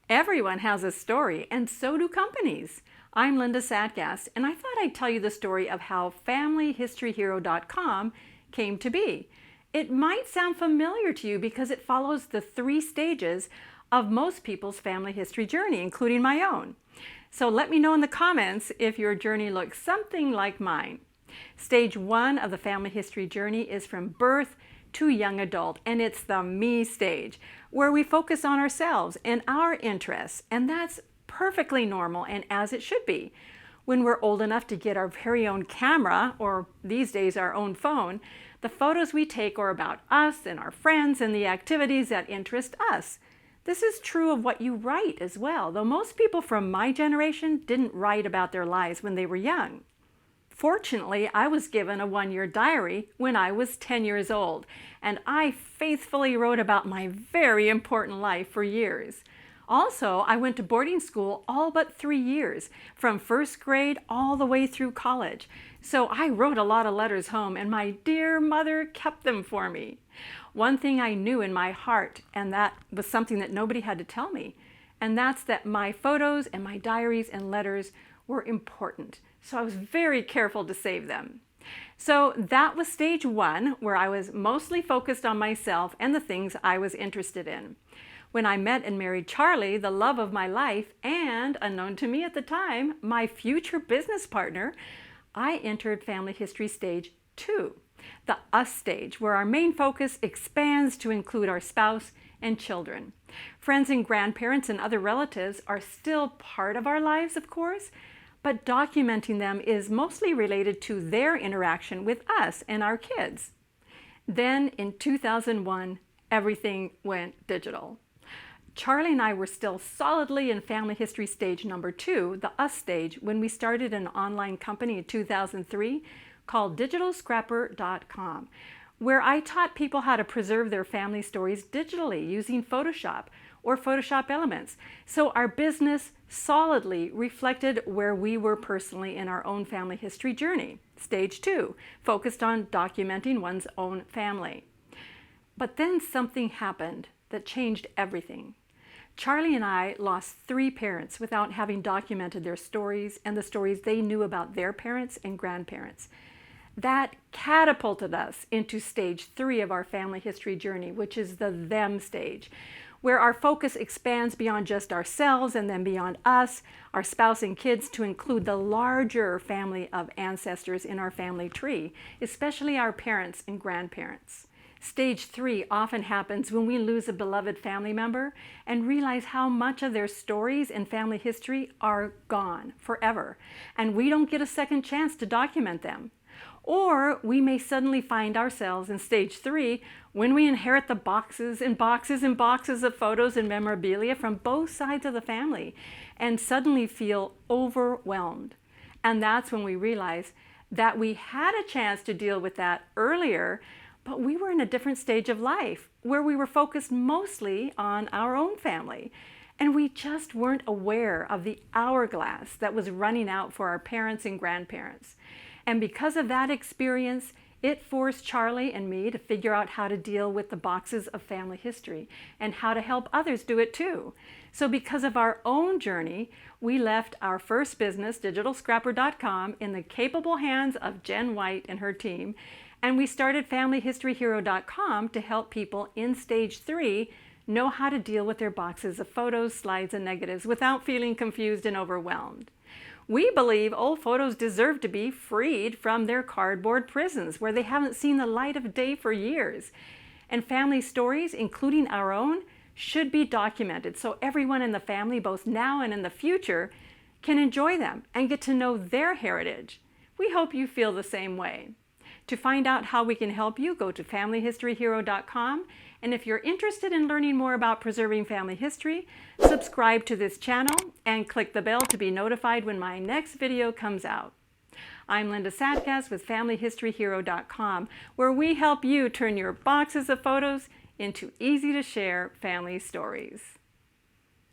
Everyone has a story, and so do companies. I'm Linda Satgast, and I thought I'd tell you the story of how FamilyHistoryHero.com came to be. It might sound familiar to you because it follows the 3 stages of most people's family history journey, including my own. So let me know in the comments if your journey looks something like mine. Stage 1 of the family history journey is from birth to young adult, and it's the me stage, where we focus on ourselves and our interests, and that's perfectly normal and as it should be. When we're old enough to get our very own camera, or these days our own phone, the photos we take are about us and our friends and the activities that interest us. This is true of what you write as well, though most people from my generation didn't write about their lives when they were young. Fortunately, I was given a 1-year diary when I was 10 years old, and I faithfully wrote about my very important life for years. Also, I went to boarding school all but 3 years, from first grade all the way through college. So I wrote a lot of letters home, and my dear mother kept them for me. One thing I knew in my heart, and that was something that nobody had to tell me, and that's that my photos and my diaries and letters were important. So I was very careful to save them. So that was stage 1, where I was mostly focused on myself and the things I was interested in. When I met and married Charlie, the love of my life, and unknown to me at the time, my future business partner, I entered family history stage 2, the us stage, where our main focus expands to include our spouse and children. Friends and grandparents and other relatives are still part of our lives, of course, but documenting them is mostly related to their interaction with us and our kids. Then in 2001, everything went digital. Charlie and I were still solidly in family history stage number 2, the us stage, when we started an online company in 2003 called digitalscrapper.com, where I taught people how to preserve their family stories digitally using Photoshop or Photoshop elements. So our business solidly reflected where we were personally in our own family history journey. Stage 2, focused on documenting one's own family. But then something happened that changed everything. Charlie and I lost 3 parents without having documented their stories and the stories they knew about their parents and grandparents. That catapulted us into stage 3 of our family history journey, which is the them stage, where our focus expands beyond just ourselves and then beyond us, our spouse and kids, to include the larger family of ancestors in our family tree, especially our parents and grandparents. Stage 3 often happens when we lose a beloved family member and realize how much of their stories and family history are gone forever, and we don't get a second chance to document them. Or we may suddenly find ourselves in stage 3 when we inherit the boxes and boxes and boxes of photos and memorabilia from both sides of the family and suddenly feel overwhelmed. And that's when we realize that we had a chance to deal with that earlier, but we were in a different stage of life where we were focused mostly on our own family. And we just weren't aware of the hourglass that was running out for our parents and grandparents. And because of that experience, it forced Charlie and me to figure out how to deal with the boxes of family history and how to help others do it too. So because of our own journey, we left our first business, digitalscrapper.com, in the capable hands of Jen White and her team, and we started FamilyHistoryHero.com to help people in stage 3 know how to deal with their boxes of photos, slides, and negatives without feeling confused and overwhelmed. We believe old photos deserve to be freed from their cardboard prisons where they haven't seen the light of day for years. And family stories, including our own, should be documented so everyone in the family, both now and in the future, can enjoy them and get to know their heritage. We hope you feel the same way. To find out how we can help you, go to FamilyHistoryHero.com, and if you're interested in learning more about preserving family history, subscribe to this channel and click the bell to be notified when my next video comes out. I'm Linda Satgast with FamilyHistoryHero.com, where we help you turn your boxes of photos into easy-to-share family stories.